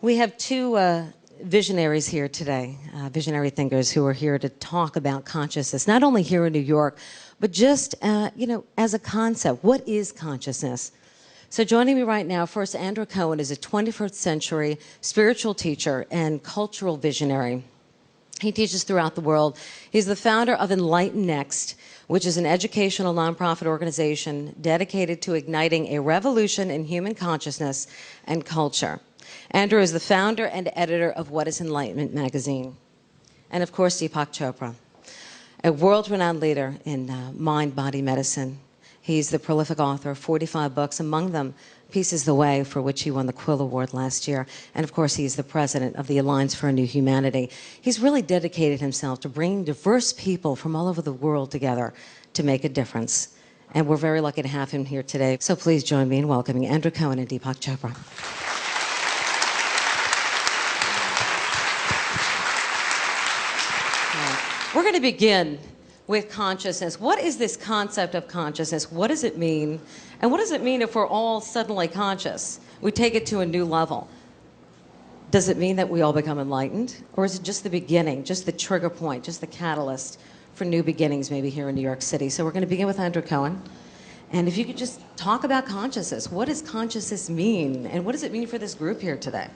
We have two visionaries here today, visionary thinkers who are here to talk about consciousness, not only here in New York, but just, as a concept. What is consciousness? So joining me right now, first, Andrew Cohen is a 21st century spiritual teacher and cultural visionary. He teaches throughout the world. He's the founder of Enlighten Next, which is an educational nonprofit organization dedicated to igniting a revolution in human consciousness and culture. Andrew is the founder and editor of What is Enlightenment magazine. And of course, Deepak Chopra, a world-renowned leader in mind-body medicine. He's the prolific author of 45 books, among them Peace is the Way, for which he won the Quill Award last year. And of course, he's the president of the Alliance for a New Humanity. He's really dedicated himself to bringing diverse people from all over the world together to make a difference. And we're very lucky to have him here today. So please join me in welcoming Andrew Cohen and Deepak Chopra. We're going to begin with consciousness. What is this concept of consciousness? What does it mean? And what does it mean if we're all suddenly conscious? We take it to a new level. Does it mean that we all become enlightened? Or is it just the beginning, just the trigger point, just the catalyst for new beginnings maybe here in New York City? So we're going to begin with Andrew Cohen. And if you could just talk about consciousness. What does consciousness mean? And what does it mean for this group here today?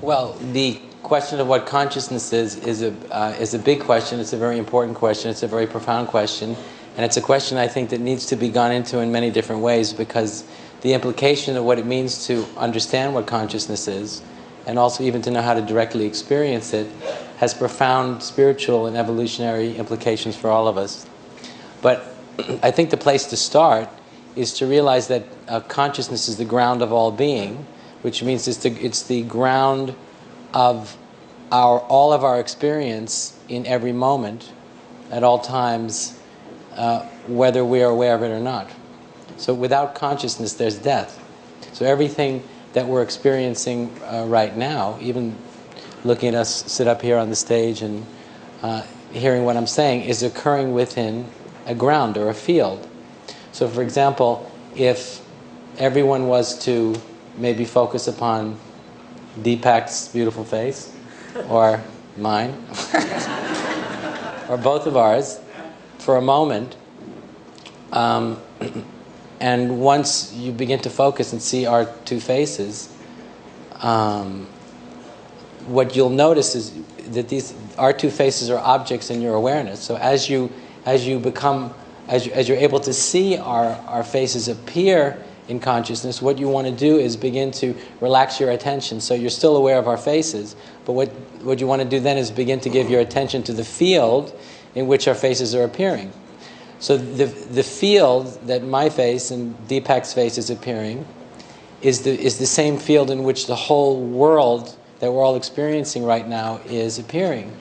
Well, the question of what consciousness is a big question. It's a very important question. It's a very profound question. And it's a question, I think, that needs to be gone into in many different ways, because the implication of what it means to understand what consciousness is, and also even to know how to directly experience it, has profound spiritual and evolutionary implications for all of us. But I think the place to start is to realize that consciousness is the ground of all being, which means it's the ground of all of our experience in every moment, at all times, whether we are aware of it or not. So without consciousness, there's death. So everything that we're experiencing right now, even looking at us sit up here on the stage and hearing what I'm saying, is occurring within a ground or a field. So for example, if everyone was to maybe focus upon Deepak's beautiful face, or mine, or both of ours, for a moment, and once you begin to focus and see our two faces, what you'll notice is that our two faces are objects in your awareness. So as you're able to see our faces appear in consciousness, what you want to do is begin to relax your attention. So you're still aware of our faces, but what you want to do then is begin to give your attention to the field in which our faces are appearing. So the field that my face and Deepak's face is appearing is the same field in which the whole world that we're all experiencing right now is appearing.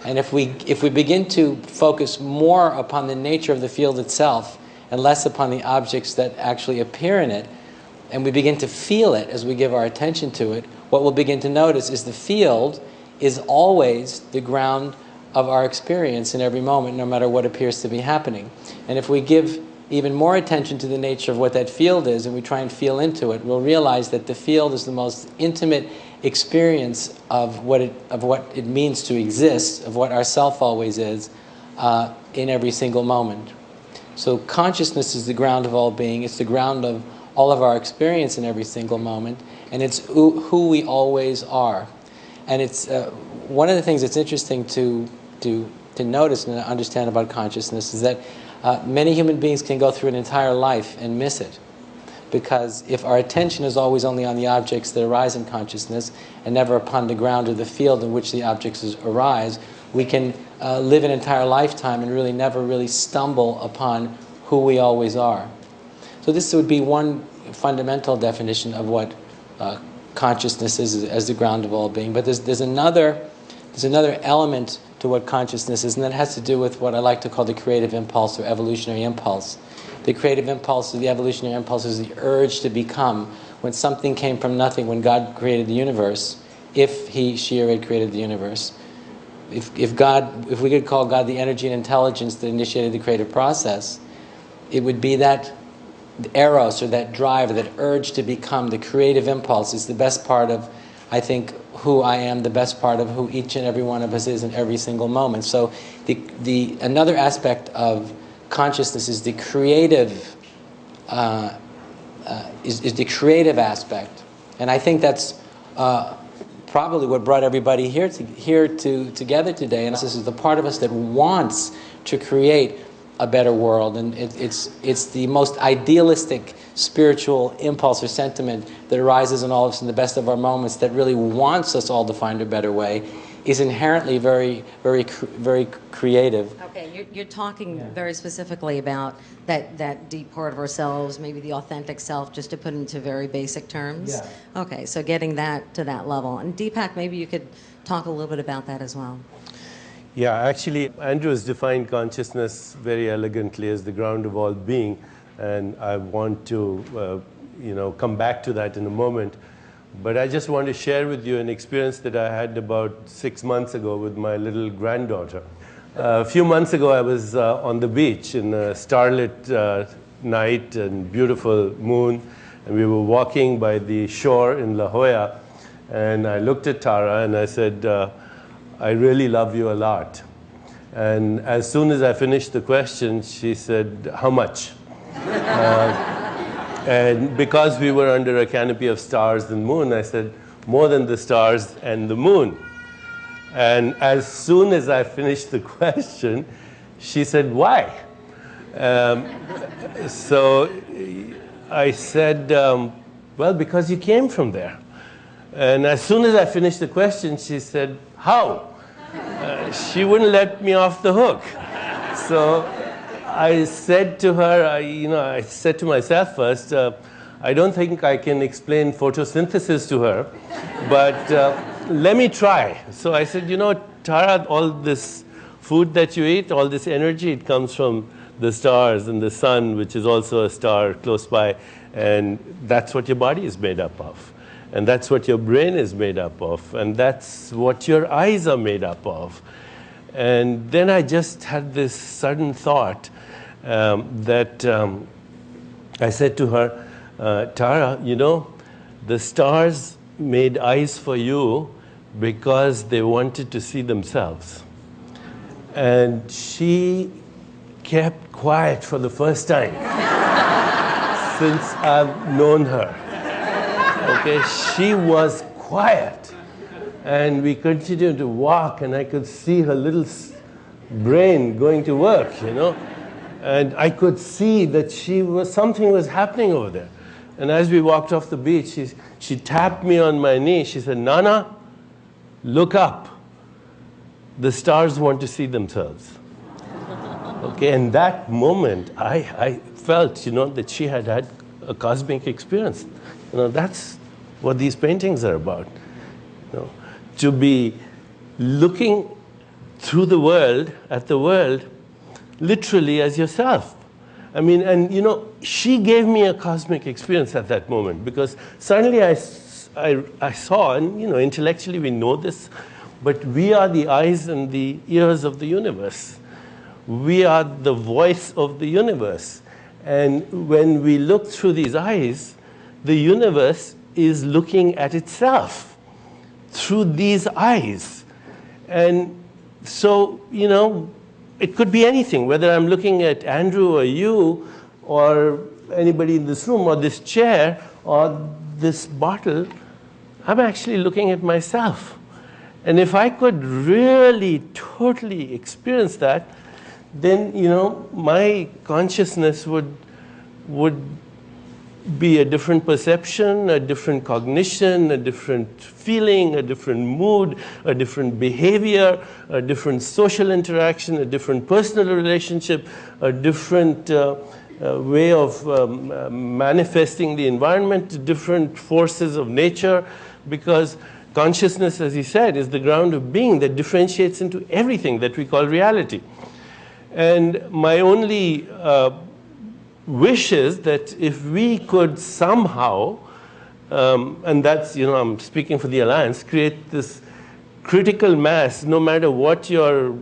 And if we begin to focus more upon the nature of the field itself and less upon the objects that actually appear in it, and we begin to feel it as we give our attention to it, what we'll begin to notice is the field is always the ground of our experience in every moment, no matter what appears to be happening. And if we give even more attention to the nature of what that field is, and we try and feel into it, we'll realize that the field is the most intimate experience of what it means to exist, of what our self always is, in every single moment. So consciousness is the ground of all being. It's the ground of all of our experience in every single moment, and it's who we always are. And it's one of the things that's interesting to notice and understand about consciousness is that many human beings can go through an entire life and miss it, because if our attention is always only on the objects that arise in consciousness and never upon the ground or the field in which the objects arise, we can live an entire lifetime and really never really stumble upon who we always are. So this would be one fundamental definition of what consciousness is as the ground of all being. But there's another element to what consciousness is, and that has to do with what I like to call the creative impulse or evolutionary impulse. The creative impulse or the evolutionary impulse is the urge to become. When something came from nothing, when God created the universe, if He, she, or it created the universe, if we could call God the energy and intelligence that initiated the creative process, it would be that eros, or that drive, or that urge to become, the creative impulse, is the best part of, I think, who I am, the best part of who each and every one of us is in every single moment. So another aspect of consciousness is the creative is the creative aspect, and I think that's probably what brought everybody here together today. And this is the part of us that wants to create a better world, and it's the most idealistic spiritual impulse or sentiment that arises in all of us in the best of our moments, that really wants us all to find a better way, is inherently very, very, very creative. Okay, you're talking very specifically about that deep part of ourselves, maybe the authentic self, just to put into very basic terms. Yeah. Okay, so getting that to that level. And Deepak, maybe you could talk a little bit about that as well. Yeah, actually, Andrew has defined consciousness very elegantly as the ground of all being, and I want to, come back to that in a moment. But I just want to share with you an experience that I had about 6 months ago with my little granddaughter. A few months ago, I was on the beach in a starlit night and beautiful moon, and we were walking by the shore in La Jolla, and I looked at Tara and I said, I really love you a lot. And as soon as I finished the question, she said, how much? And because we were under a canopy of stars and moon, I said, more than the stars and the moon. And as soon as I finished the question, she said, why? So I said, well, because you came from there. And as soon as I finished the question, she said, how? She wouldn't let me off the hook. So I said to her, I said to myself first, I don't think I can explain photosynthesis to her, but let me try. So I said, Tara, all this food that you eat, all this energy, it comes from the stars and the sun, which is also a star close by, and that's what your body is made up of. And that's what your brain is made up of. And that's what your eyes are made up of. And then I just had this sudden thought that I said to her, Tara, the stars made eyes for you because they wanted to see themselves. And she kept quiet for the first time since I've known her. Okay, she was quiet, and we continued to walk, and I could see her little brain going to work, and I could see that something was happening over there. And as we walked off the beach, she tapped me on my knee. She said, Nana, look up. The stars want to see themselves. Okay, and that moment, I felt, that she had had a cosmic experience. That's what these paintings are about. To be looking through the world, at the world, literally as yourself. I mean, and she gave me a cosmic experience at that moment, because suddenly I saw, and intellectually we know this, but we are the eyes and the ears of the universe. We are the voice of the universe. And when we look through these eyes, the universe is looking at itself through these eyes. And so, it could be anything, whether I'm looking at Andrew or you or anybody in this room or this chair or this bottle, I'm actually looking at myself. And if I could really, totally experience that, then, my consciousness would be a different perception, a different cognition, a different feeling, a different mood, a different behavior, a different social interaction, a different personal relationship, a different way of manifesting the environment, different forces of nature, because consciousness, as he said, is the ground of being that differentiates into everything that we call reality. And my only wish is that if we could somehow, and that's, I'm speaking for the Alliance, create this critical mass, no matter what your,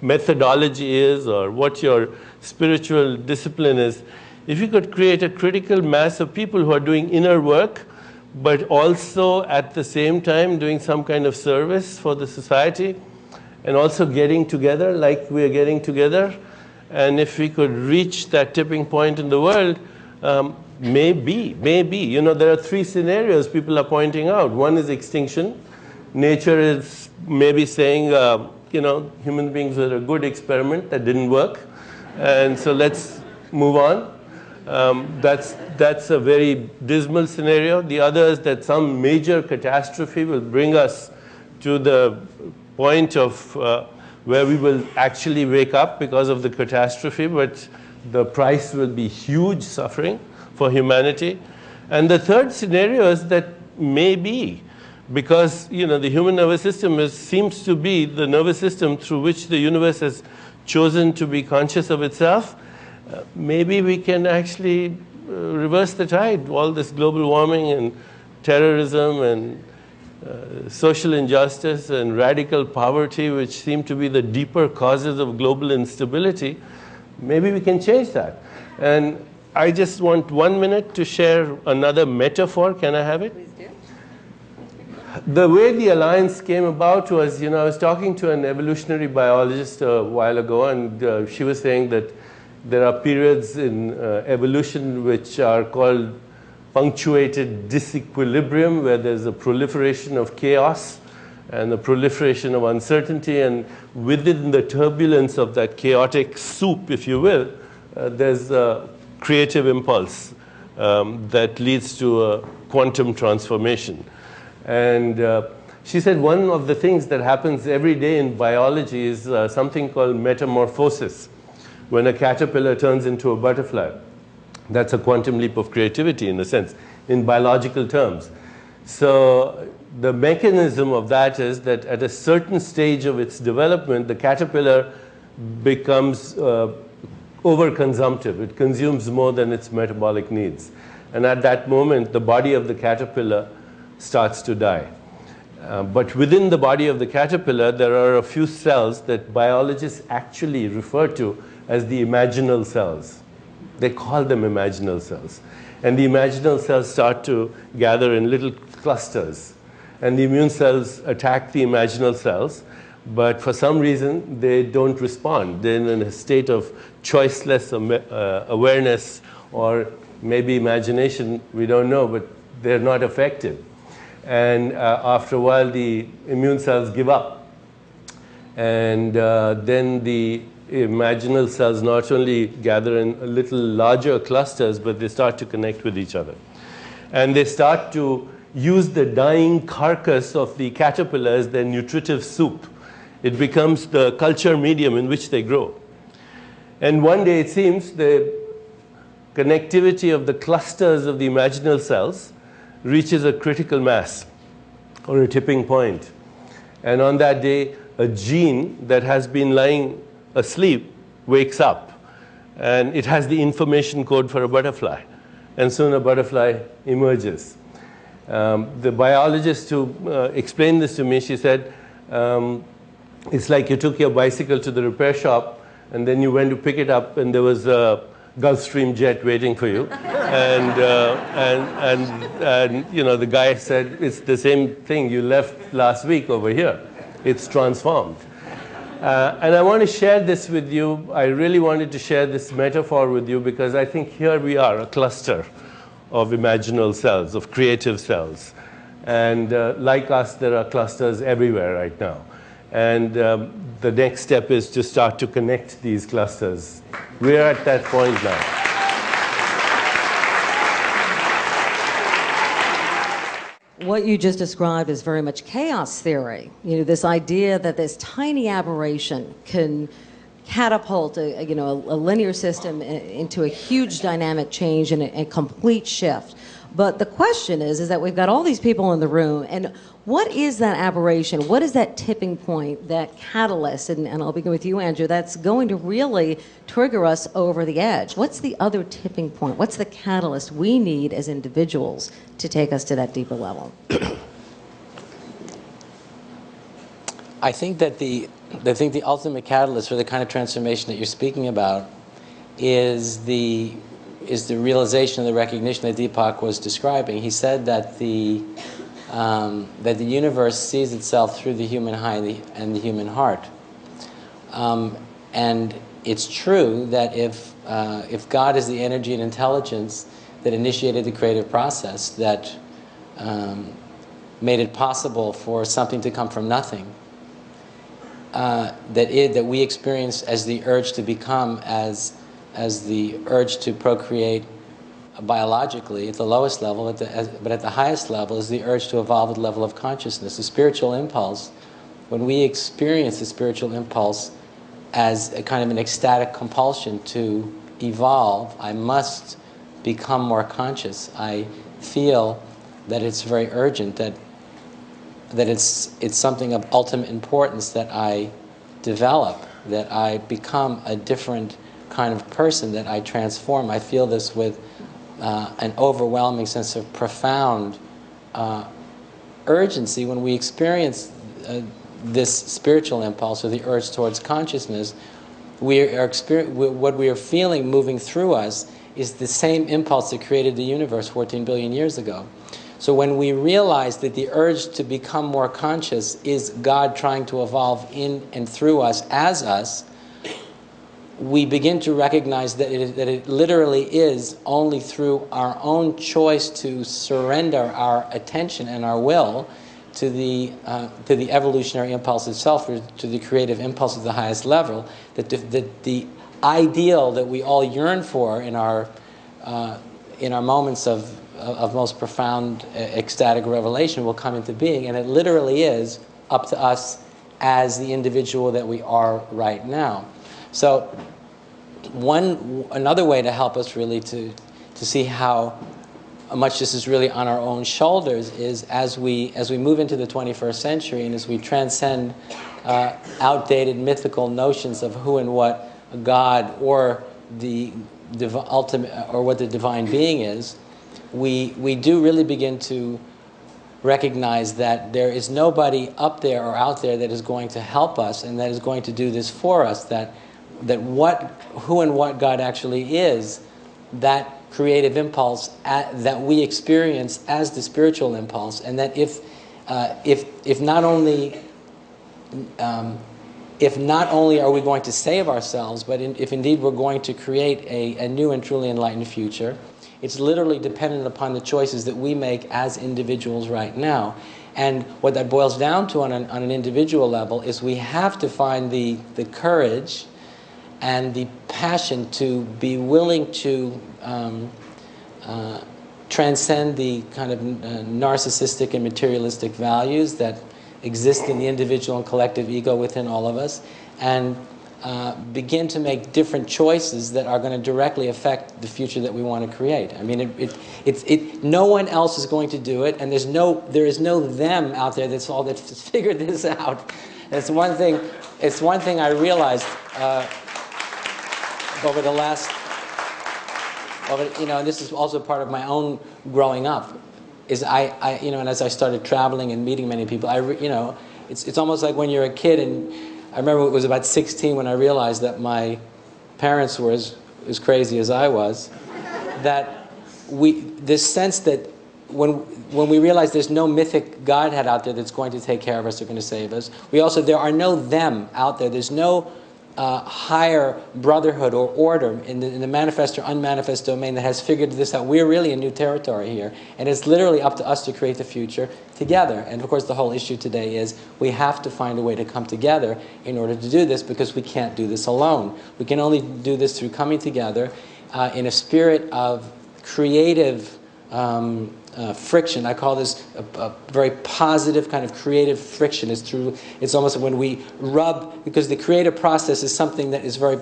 methodology is or what your spiritual discipline is, if you could create a critical mass of people who are doing inner work, but also at the same time doing some kind of service for the society, and also getting together like we are getting together, and if we could reach that tipping point in the world, maybe, you know, there are three scenarios people are pointing out. One is extinction. Nature is maybe saying, you know, human beings were a good experiment that didn't work, and so let's move on. That's a very dismal scenario. The other is that some major catastrophe will bring us to the point of where we will actually wake up because of the catastrophe, but the price will be huge suffering for humanity. And the third scenario is that maybe, because you know the human nervous system seems to be the nervous system through which the universe has chosen to be conscious of itself, maybe we can actually reverse the tide. All this global warming and terrorism and social injustice and radical poverty, which seem to be the deeper causes of global instability, maybe we can change that. And I just want 1 minute to share another metaphor. Can I have it? Please do. The way the alliance came about was, you know, I was talking to an evolutionary biologist a while ago, and she was saying that there are periods in evolution which are called punctuated disequilibrium, where there's a proliferation of chaos and a proliferation of uncertainty, and within the turbulence of that chaotic soup, if you will, there's a creative impulse that leads to a quantum transformation. And she said one of the things that happens every day in biology is something called metamorphosis. When a caterpillar turns into a butterfly, that's a quantum leap of creativity in a sense, in biological terms. So the mechanism of that is that at a certain stage of its development, the caterpillar becomes overconsumptive. It consumes more than its metabolic needs. And at that moment, the body of the caterpillar starts to die. But within the body of the caterpillar, there are a few cells that biologists actually refer to as the imaginal cells. They call them imaginal cells. And the imaginal cells start to gather in little clusters. And the immune cells attack the imaginal cells, but for some reason, they don't respond. They're in a state of choiceless awareness, or maybe imagination, we don't know, but they're not effective. And after a while, the immune cells give up. And then the imaginal cells not only gather in a little larger clusters, but they start to connect with each other. And they start to use the dying carcass of the caterpillar as their nutritive soup. It becomes the culture medium in which they grow. And one day, it seems, the connectivity of the clusters of the imaginal cells reaches a critical mass, or a tipping point. And on that day, a gene that has been lying asleep wakes up, and it has the information code for a butterfly, and soon a butterfly emerges. The biologist who explained this to me, she said, it's like you took your bicycle to the repair shop, and then you went to pick it up, and there was a Gulfstream jet waiting for you. And you know, the guy said, it's the same thing you left last week over here. It's transformed. And I want to share this with you. I really wanted to share this metaphor with you because I think here we are, a cluster of imaginal cells, of creative cells. And like us, there are clusters everywhere right now. And the next step is to start to connect these clusters. We're at that point now. What you just described is very much chaos theory. You know, this idea that this tiny aberration can catapult a linear system into a huge dynamic change and a complete shift. But the question is that we've got all these people in the room, and what is that aberration? What is that tipping point, that catalyst? And I'll begin with you, Andrew, that's going to really trigger us over the edge. What's the other tipping point? What's the catalyst we need as individuals to take us to that deeper level? I think that the ultimate catalyst for the kind of transformation that you're speaking about is the is the realization of the recognition that Deepak was describing. He said that the universe sees itself through the human eye and the human heart. And it's true that if God is the energy and intelligence that initiated the creative process, that made it possible for something to come from nothing, that we experience as the urge to become, as the urge to procreate biologically at the lowest level, but at the highest level is the urge to evolve at the level of consciousness. The spiritual impulse, when we experience the spiritual impulse as a kind of an ecstatic compulsion to evolve, I must become more conscious. I feel that it's very urgent, that it's something of ultimate importance that I develop, that I become a different kind of person, that I transform. I feel this with an overwhelming sense of profound urgency when we experience this spiritual impulse or the urge towards consciousness. What we are feeling moving through us is the same impulse that created the universe 14 billion years ago. So when we realize that the urge to become more conscious is God trying to evolve in and through us as us, we begin to recognize that it literally is only through our own choice to surrender our attention and our will to the evolutionary impulse itself, or to the creative impulse at the highest level, that the ideal that we all yearn for in our moments of most profound ecstatic revelation will come into being. And it literally is up to us as the individual that we are right now. So another way to help us really to see how much this is really on our own shoulders is as we move into the 21st century and as we transcend outdated mythical notions of who and what God or the ultimate, or what the divine being is, we do really begin to recognize that there is nobody up there or out there that is going to help us and that is going to do this for us, that who and what God actually is, that creative impulse that we experience as the spiritual impulse, and that if not only are we going to save ourselves, but if indeed we're going to create a new and truly enlightened future, it's literally dependent upon the choices that we make as individuals right now. And what that boils down to on an individual level is we have to find the courage and the passion to be willing to transcend the kind of narcissistic and materialistic values that exist in the individual and collective ego within all of us, and begin to make different choices that are going to directly affect the future that we want to create. I mean, no one else is going to do it, and there is no them out there that's figured this out. It's one thing I realized over the last, and this is also part of my own growing up, is and as I started traveling and meeting many people, it's almost like when you're a kid, and I remember it was about 16 when I realized that my parents were as crazy as I was, that this sense that when we realize there's no mythic Godhead out there that's going to take care of us or going to save us, there are no them out there. There's no higher brotherhood or order in the manifest or unmanifest domain that has figured this out. We're really in new territory here, and it's literally up to us to create the future together. And of course the whole issue today is we have to find a way to come together in order to do this, because we can't do this alone. We can only do this through coming together in a spirit of creative friction. I call this a very positive kind of creative friction. It's almost when we rub, because the creative process is something that is very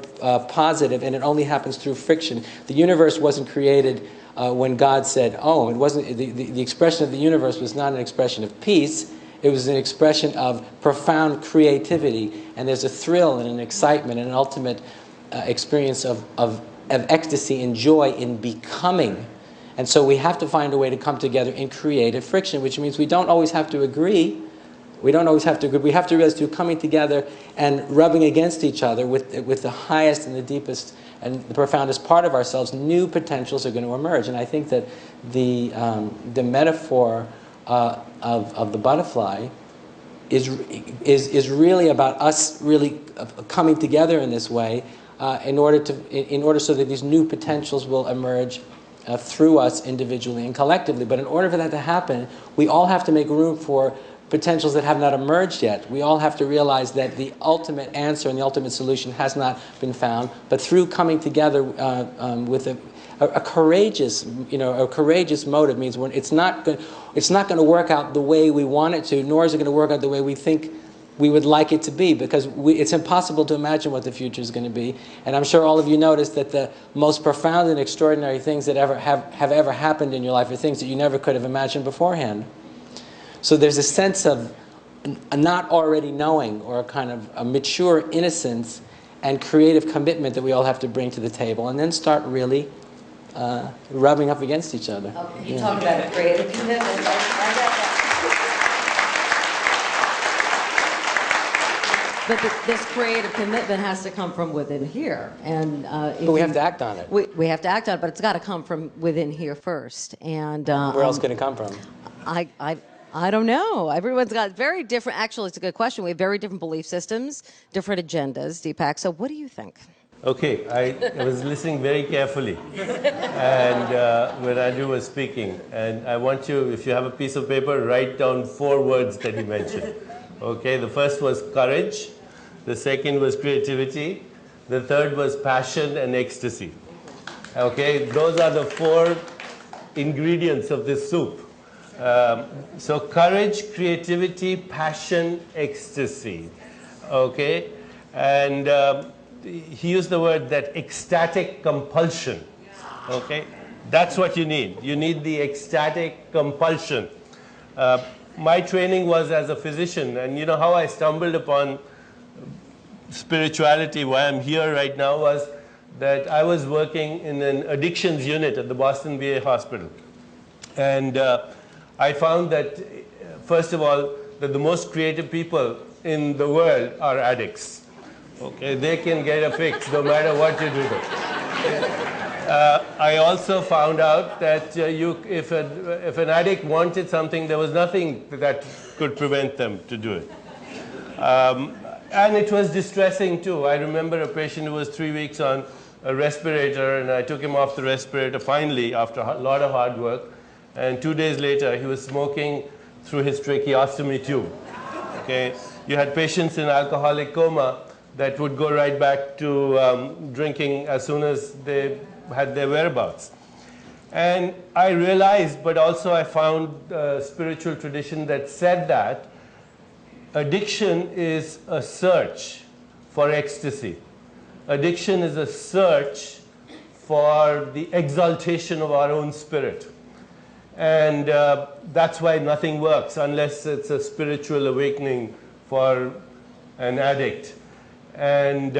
positive, and it only happens through friction. The universe wasn't created when God said, "Oh." It wasn't. The expression of the universe was not an expression of peace. It was an expression of profound creativity, and there's a thrill and an excitement and an ultimate experience of ecstasy and joy in becoming. And so we have to find a way to come together in creative friction, which means we don't always have to agree. We don't always have to agree. We have to realize through coming together and rubbing against each other with the highest and the deepest and the profoundest part of ourselves, new potentials are going to emerge. And I think that the metaphor of the butterfly is really about us really coming together in this way in order so that these new potentials will emerge through us individually and collectively. But in order for that to happen, we all have to make room for potentials that have not emerged yet. We all have to realize that the ultimate answer and the ultimate solution has not been found, but through coming together with a courageous, a courageous motive means it's not going to work out the way we want it to, nor is it going to work out the way we think we would like it to be, because it's impossible to imagine what the future is going to be. And I'm sure all of you noticed that the most profound and extraordinary things that have ever happened in your life are things that you never could have imagined beforehand. So there's a sense of a not already knowing, or a kind of a mature innocence and creative commitment that we all have to bring to the table, and then start really rubbing up against each other. Okay, you talk about a creative commitment. I got that. But this creative commitment has to come from within here, and but we have to act on it. We have to act on it, but it's got to come from within here first. And where else could it come from? I don't know. Everyone's got very different. Actually, it's a good question. We have very different belief systems, different agendas. Deepak, so what do you think? Okay, I was listening very carefully, and when Andrew was speaking, and I want you, if you have a piece of paper, write down 4 words that he mentioned. Okay, the first was courage, the second was creativity, the third was passion and ecstasy. Okay, those are the 4 ingredients of this soup. So courage, creativity, passion, ecstasy. Okay, and he used the word that ecstatic compulsion. Okay, that's what you need. You need the ecstatic compulsion. My training was as a physician, and you know how I stumbled upon spirituality, why I'm here right now, was that I was working in an addictions unit at the Boston VA hospital. And I found that, first of all, that the most creative people in the world are addicts. Okay, they can get a fix no matter what you do. I also found out that if an addict wanted something, there was nothing that could prevent them to do it. And it was distressing too. I remember a patient who was 3 weeks on a respirator, and I took him off the respirator finally after a lot of hard work. And 2 days later, he was smoking through his tracheostomy tube. Okay, you had patients in alcoholic coma that would go right back to drinking as soon as they had their whereabouts. And I realized, but also I found a spiritual tradition that said that addiction is a search for ecstasy. Addiction is a search for the exaltation of our own spirit. And that's why nothing works unless it's a spiritual awakening for an addict. And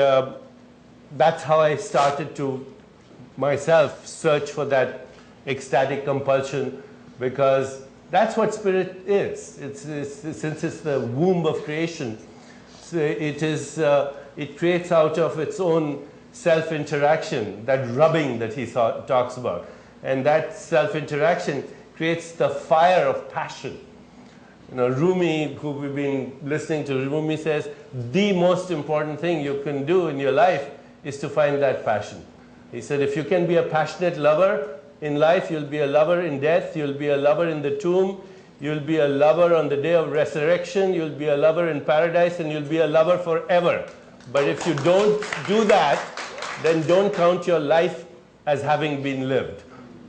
that's how I started to myself search for that ecstatic compulsion, because that's what spirit is. Since it's the womb of creation, so it creates out of its own self-interaction, that rubbing that he talks about. And that self-interaction creates the fire of passion. You know, Rumi, who we've been listening to, Rumi says, the most important thing you can do in your life is to find that passion. He said, if you can be a passionate lover in life, you'll be a lover in death, you'll be a lover in the tomb, you'll be a lover on the day of resurrection, you'll be a lover in paradise, and you'll be a lover forever. But if you don't do that, then don't count your life as having been lived.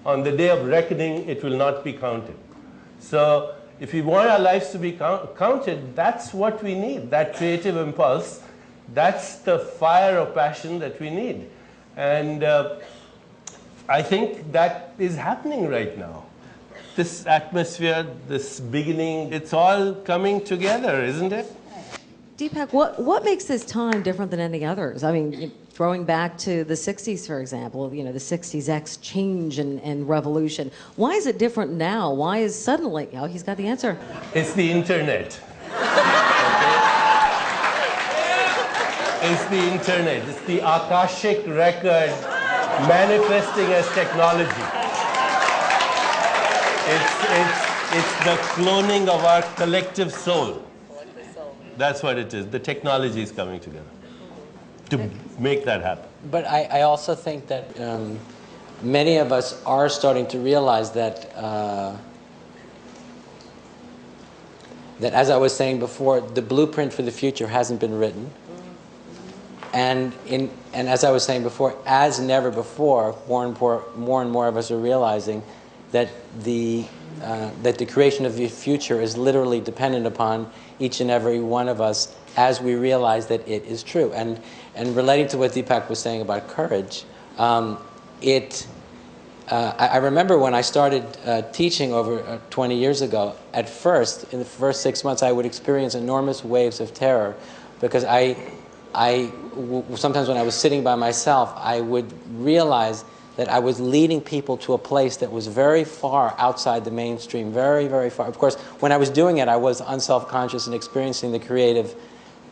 On the day of reckoning, it will not be counted. So if we want our lives to be counted, that's what we need, that creative impulse. That's the fire of passion that we need. And I think that is happening right now. This atmosphere, this beginning, it's all coming together, isn't it? Deepak, what makes this time different than any others? I mean, throwing back to the 60s, for example, you know, the 60s X change and revolution. Why is it different now? Why is suddenly, oh, he's got the answer. It's the internet. It's the internet. It's the Akashic record manifesting as technology. It's the cloning of our collective soul. That's what it is. The technology is coming together to make that happen. But I also think that many of us are starting to realize that, that, as I was saying before, the blueprint for the future hasn't been written. And as I was saying before, as never before, more and more of us are realizing that the creation of the future is literally dependent upon each and every one of us as we realize that it is true. And relating to what Deepak was saying about courage, I remember when I started teaching over 20 years ago, at first, in the first 6 months, I would experience enormous waves of terror because sometimes when I was sitting by myself, I would realize that I was leading people to a place that was very far outside the mainstream, very, very far. Of course, when I was doing it, I was unself-conscious and experiencing the creative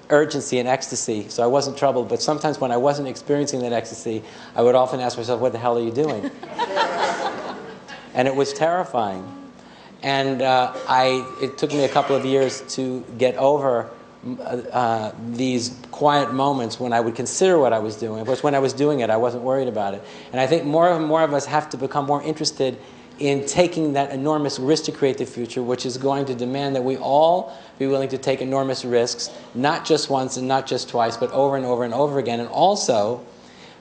urgency and ecstasy, so I wasn't troubled. But sometimes when I wasn't experiencing that ecstasy, I would often ask myself, what the hell are you doing? And it was terrifying. And it took me a couple of years to get over these quiet moments when I would consider what I was doing. Of course, when I was doing it, I wasn't worried about it. And I think more and more of us have to become more interested in taking that enormous risk to create the future, which is going to demand that we all be willing to take enormous risks, not just once and not just twice, but over and over and over again. And also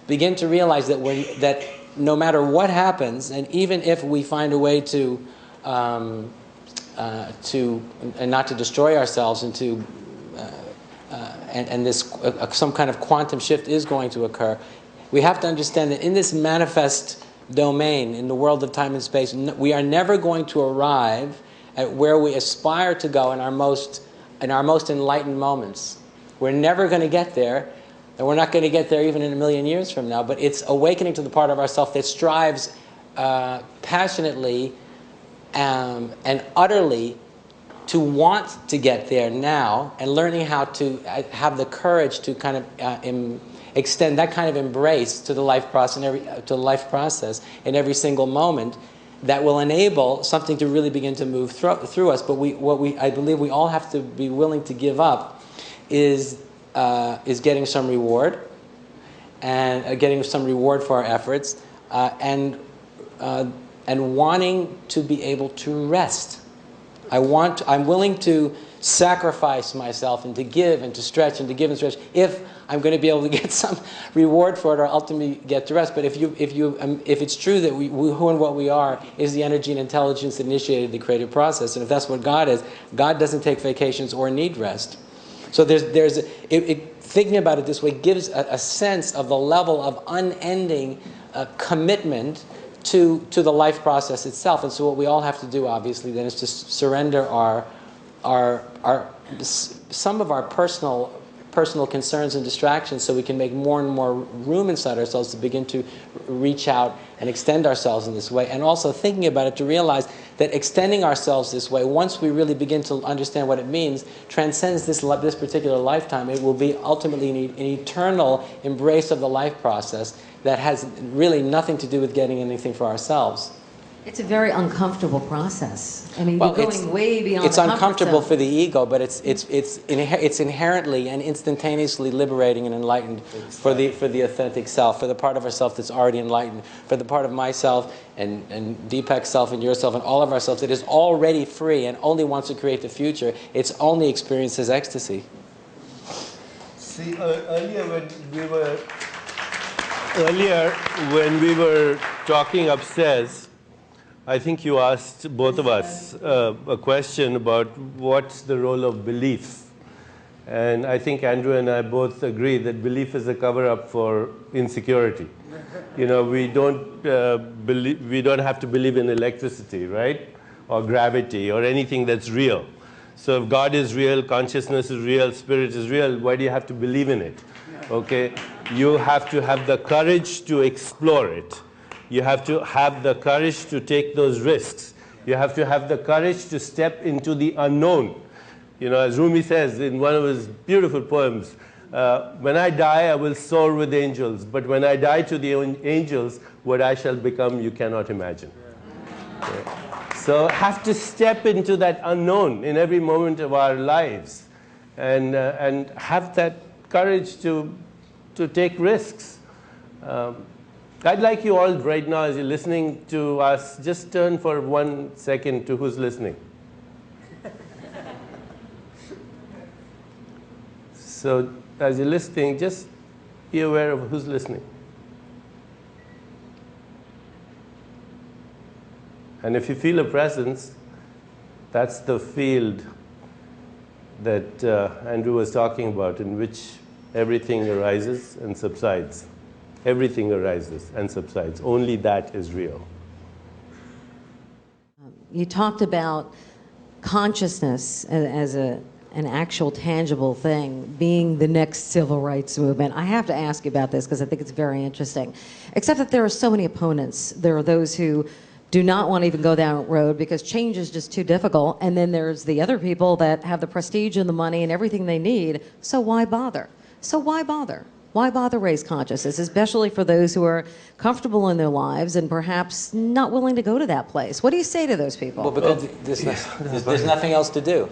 begin to realize that that no matter what happens, and even if we find a way to not to destroy ourselves and to and this some kind of quantum shift is going to occur, we have to understand that in this manifest domain, in the world of time and space, we are never going to arrive at where we aspire to go in our most enlightened moments. We're never going to get there, and we're not going to get there even in a million years from now. But it's awakening to the part of ourself that strives passionately and utterly to want to get there now, and learning how to have the courage to kind of extend that kind of embrace to the life process in every single moment, that will enable something to really begin to move through us. But I believe we all have to be willing to give up is getting some reward, and getting some reward for our efforts, and wanting to be able to rest. I'm willing to sacrifice myself and to give and to stretch and to give and stretch if I'm going to be able to get some reward for it or ultimately get to rest. But if it's true that who and what we are is the energy and intelligence that initiated the creative process, and if that's what God is, God doesn't take vacations or need rest. So thinking about it this way gives a sense of the level of unending commitment to the life process itself. And so what we all have to do, obviously, then is to surrender some of our personal concerns and distractions, so we can make more and more room inside ourselves to begin to reach out and extend ourselves in this way. And also thinking about it to realize that extending ourselves this way, once we really begin to understand what it means, transcends this particular lifetime. It will be ultimately an eternal embrace of the life process that has really nothing to do with getting anything for ourselves. It's a very uncomfortable process. I mean, you're going way beyond. It's uncomfortable for the ego, but it's inherently and instantaneously liberating and enlightened for the authentic self, for the part of ourself that's already enlightened, for the part of myself and Deepak's self and yourself and all of ourselves that is already free and only wants to create the future. It's only experiences ecstasy. See, earlier when we were talking upstairs, I think you asked both of us a question about what's the role of belief. And I think Andrew and I both agree that belief is a cover-up for insecurity. You know, we don't have to believe in electricity, right? Or gravity or anything that's real. So if God is real, consciousness is real, spirit is real, why do you have to believe in it? Okay? You have to have the courage to explore it. You have to have the courage to take those risks. You have to have the courage to step into the unknown. You know, as Rumi says in one of his beautiful poems, when I die, I will soar with angels. But when I die to the angels, what I shall become, you cannot imagine. Yeah. So have to step into that unknown in every moment of our lives, and have that courage to take risks. I'd like you all right now, as you're listening to us, just turn for 1 second to who's listening. So as you're listening, just be aware of who's listening. And if you feel a presence, that's the field that Andrew was talking about, in which everything arises and subsides. Everything arises and subsides. Only that is real. You talked about consciousness as an actual tangible thing being the next civil rights movement. I have to ask you about this because I think it's very interesting. Except that there are so many opponents. There are those who do not want to even go down that road because change is just too difficult. And then there's the other people that have the prestige and the money and everything they need. So why bother? So why bother? Why bother raise consciousness, especially for those who are comfortable in their lives and perhaps not willing to go to that place? What do you say to those people? Well, because there's nothing else to do.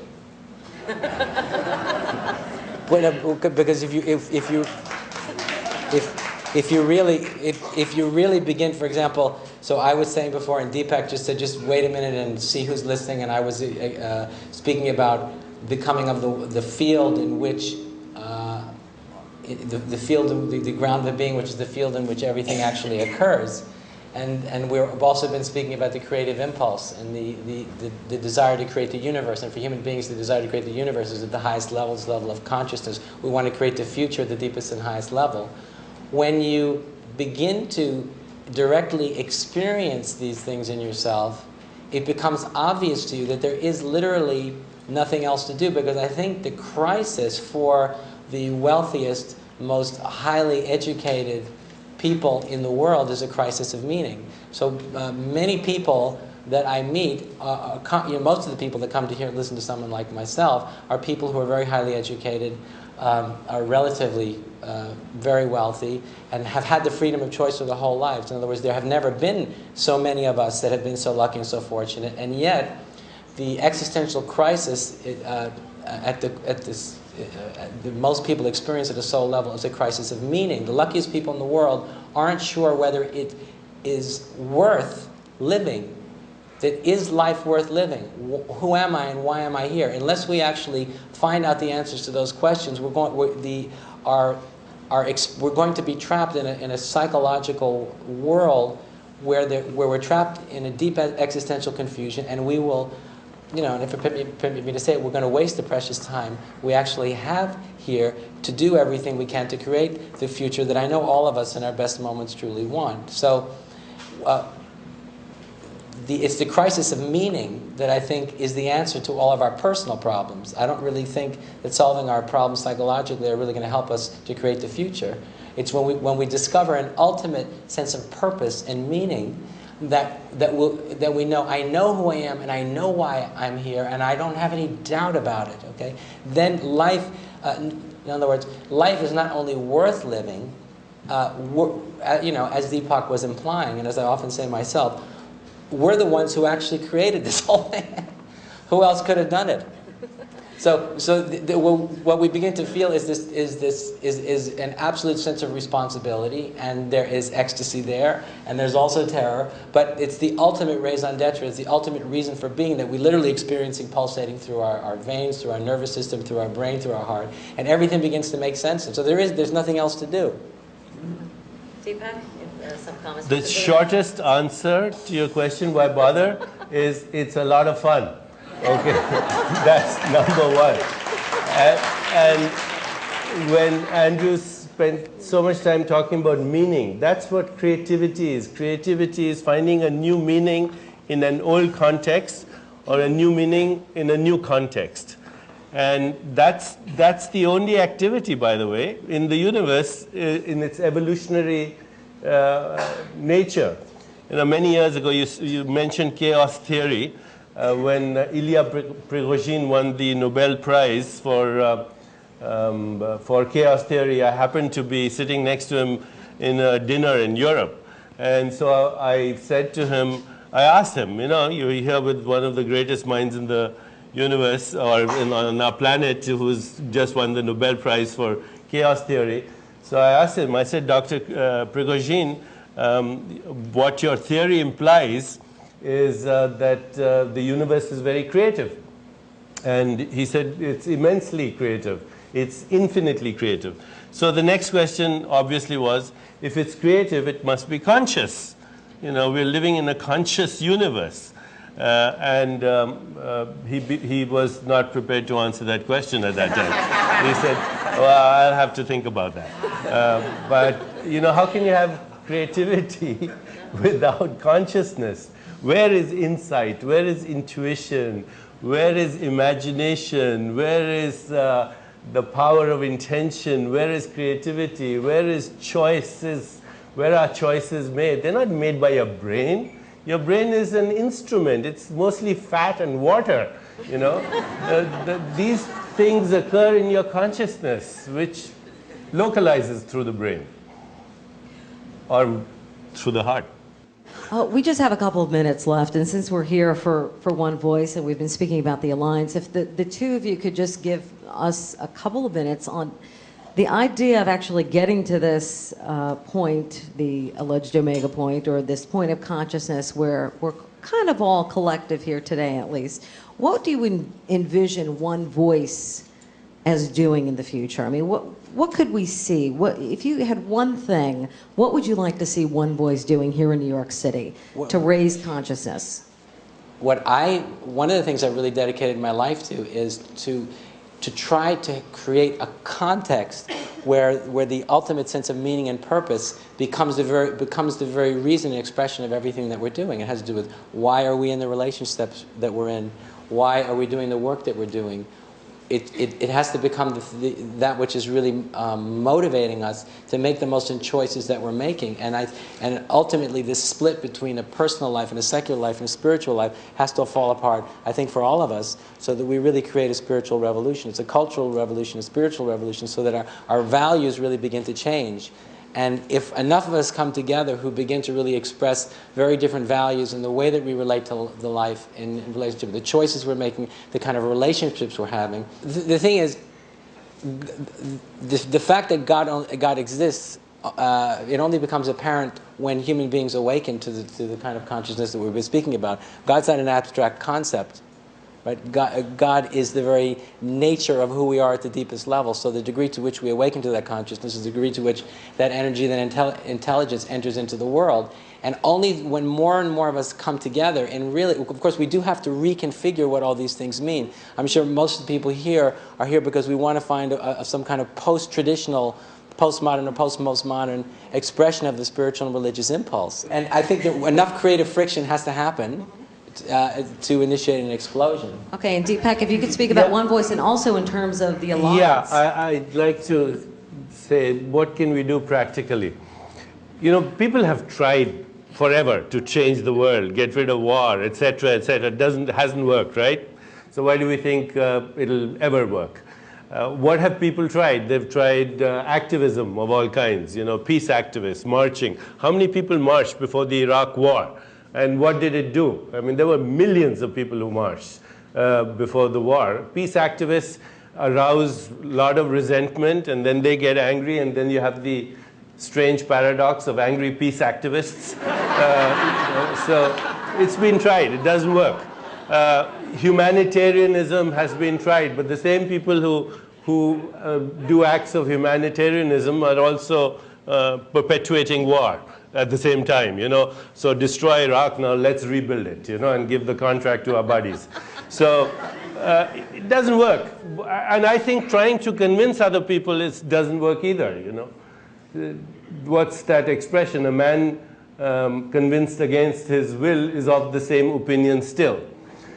Because if you really begin, for example, so I was saying before, and Deepak just said, just wait a minute and see who's listening, and I was speaking about becoming of the field in which the field of the ground of being, which is the field in which everything actually occurs. And we've also been speaking about the creative impulse and the desire to create the universe. And for human beings, the desire to create the universe is at the highest level of consciousness. We want to create the future at the deepest and highest level. When you begin to directly experience these things in yourself, it becomes obvious to you that there is literally nothing else to do. Because I think the crisis for the wealthiest, most highly educated people in the world is a crisis of meaning. So many people that I meet, most of the people that come to here and listen to someone like myself are people who are very highly educated, are relatively very wealthy, and have had the freedom of choice for their whole lives. In other words, there have never been so many of us that have been so lucky and so fortunate, and yet the existential crisis most people experience at a soul level is a crisis of meaning. The luckiest people in the world aren't sure whether it is worth living. That is life worth living? Who am I and why am I here? Unless we actually find out the answers to those questions, we're going to be trapped in a psychological world where we're trapped in a deep existential confusion, and we will, and if it permit me to say it, we're going to waste the precious time we actually have here to do everything we can to create the future that I know all of us in our best moments truly want. So it's the crisis of meaning that I think is the answer to all of our personal problems. I don't really think that solving our problems psychologically are really going to help us to create the future. It's when we discover an ultimate sense of purpose and meaning that we know, I know who I am and I know why I'm here and I don't have any doubt about it, okay? Then life, in other words, life is not only worth living, as Deepak was implying, and as I often say myself, we're the ones who actually created this whole thing. Who else could have done it? So what we begin to feel is an absolute sense of responsibility, and there is ecstasy there, and there's also terror, but it's the ultimate raison d'etre, it's the ultimate reason for being that we literally experiencing pulsating through our veins, through our nervous system, through our brain, through our heart, and everything begins to make sense. And so there's nothing else to do. Deepak, some comments? The shortest answer to your question, why bother, is it's a lot of fun. Okay, that's number one. And when Andrew spent so much time talking about meaning, that's what creativity is. Creativity is finding a new meaning in an old context or a new meaning in a new context. And that's the only activity, by the way, in the universe in its evolutionary nature. Many years ago, you mentioned chaos theory. When Ilya Prigozhin won the Nobel Prize for for chaos theory. I happened to be sitting next to him in a dinner in Europe. And so I said to him, I asked him, you're here with one of the greatest minds in the universe, or on our planet, who's just won the Nobel Prize for chaos theory. So I asked him, I said, Dr. Prigozhin, what your theory implies is that the universe is very creative. And he said, it's immensely creative. It's infinitely creative. So the next question obviously was, if it's creative, it must be conscious. We're living in a conscious universe. He was not prepared to answer that question at that time. He said, well, I'll have to think about that. But, how can you have creativity without consciousness? Where is insight? Where is intuition? Where is imagination? Where is the power of intention? Where is creativity? Where is choices? Where are choices made? They're not made by your brain. Your brain is an instrument. It's mostly fat and water. These things occur in your consciousness, which localizes through the brain or through the heart. We just have a couple of minutes left, and since we're here for One Voice and we've been speaking about the Alliance, if the two of you could just give us a couple of minutes on the idea of actually getting to this point, the alleged omega point, or this point of consciousness where we're kind of all collective here today at least. What do you envision One Voice as doing in the future? I mean, what could we see? If you had one thing, what would you like to see One Voice doing here in New York City to raise consciousness? One of the things I've really dedicated my life to is to try to create a context where the ultimate sense of meaning and purpose becomes the very reason and expression of everything that we're doing. It has to do with why are we in the relationships that we're in? Why are we doing the work that we're doing? It has to become that which is really motivating us to make the most in choices that we're making. And ultimately, this split between a personal life and a secular life and a spiritual life has to fall apart, I think, for all of us, so that we really create a spiritual revolution. It's a cultural revolution, a spiritual revolution, so that our values really begin to change. And if enough of us come together who begin to really express very different values in the way that we relate to the life in relationship, the choices we're making, the kind of relationships we're having. The thing is, the fact that God exists, it only becomes apparent when human beings awaken to the kind of consciousness that we've been speaking about. God's not an abstract concept. Right? God is the very nature of who we are at the deepest level. So the degree to which we awaken to that consciousness is the degree to which that energy, that intelligence enters into the world. And only when more and more of us come together and really, of course, we do have to reconfigure what all these things mean. I'm sure most of the people here are here because we want to find some kind of post-traditional, postmodern or post-postmodern expression of the spiritual and religious impulse. And I think that enough creative friction has to happen to initiate an explosion. Okay, and Deepak, if you could speak about One Voice and also in terms of the Alliance. Yeah, I'd like to say, what can we do practically? People have tried forever to change the world, get rid of war, etc., etc. It hasn't worked, right? So why do we think it'll ever work? What have people tried? They've tried activism of all kinds, peace activists, marching. How many people marched before the Iraq war? And what did it do? I mean, there were millions of people who marched before the war. Peace activists arouse a lot of resentment, and then they get angry, and then you have the strange paradox of angry peace activists. So it's been tried. It doesn't work. Humanitarianism has been tried, but the same people who do acts of humanitarianism are also perpetuating war at the same time, So destroy Iraq, now let's rebuild it, and give the contract to our buddies. So it doesn't work. And I think trying to convince other people doesn't work either, What's that expression? A man convinced against his will is of the same opinion still.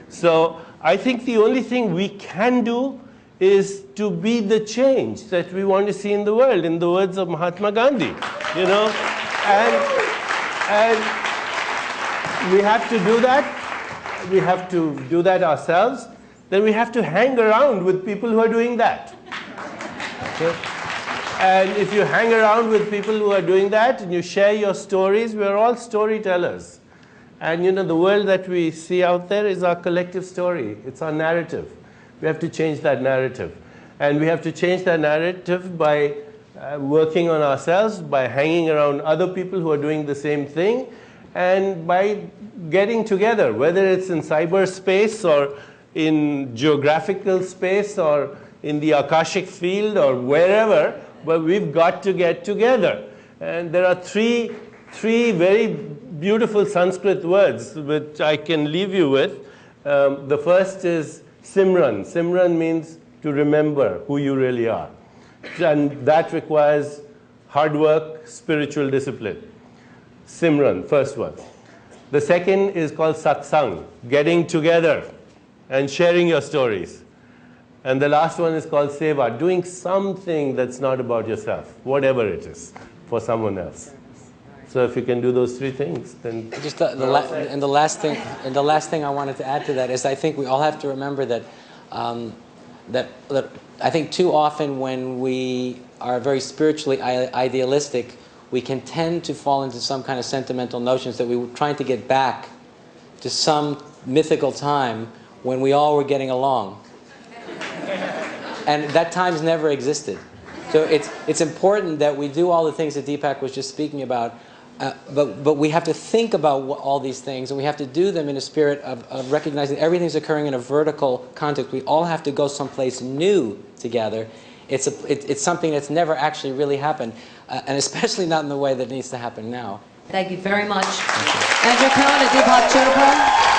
So I think the only thing we can do is to be the change that we want to see in the world, in the words of Mahatma Gandhi, And we have to do that. We have to do that ourselves. Then we have to hang around with people who are doing that. Okay? And if you hang around with people who are doing that and you share your stories, we're all storytellers. And you know, the world that we see out there is our collective story. It's our narrative. We have to change that narrative. And we have to change that narrative by working on ourselves, by hanging around other people who are doing the same thing, and by getting together, whether it's in cyberspace or in geographical space or in the Akashic field or wherever, but we've got to get together. And there are three very beautiful Sanskrit words which I can leave you with. The first is Simran. Simran means to remember who you really are. And that requires hard work, spiritual discipline. Simran, first one. The second is called Satsang, getting together and sharing your stories. And the last one is called Seva, doing something that's not about yourself, whatever it is, for someone else. So if you can do those three things, then... Just the last thing I wanted to add to that is I think we all have to remember that, that I think too often when we are very spiritually idealistic, we can tend to fall into some kind of sentimental notions that we were trying to get back to some mythical time when we all were getting along. And that time's never existed. So it's important that we do all the things that Deepak was just speaking about, but we have to think about all these things, and we have to do them in a spirit of recognizing everything's occurring in a vertical context. We all have to go someplace new together. It's something that's never actually really happened, and especially not in the way that needs to happen now. Thank you very much. Andrew Cohen and Deepak Chopra.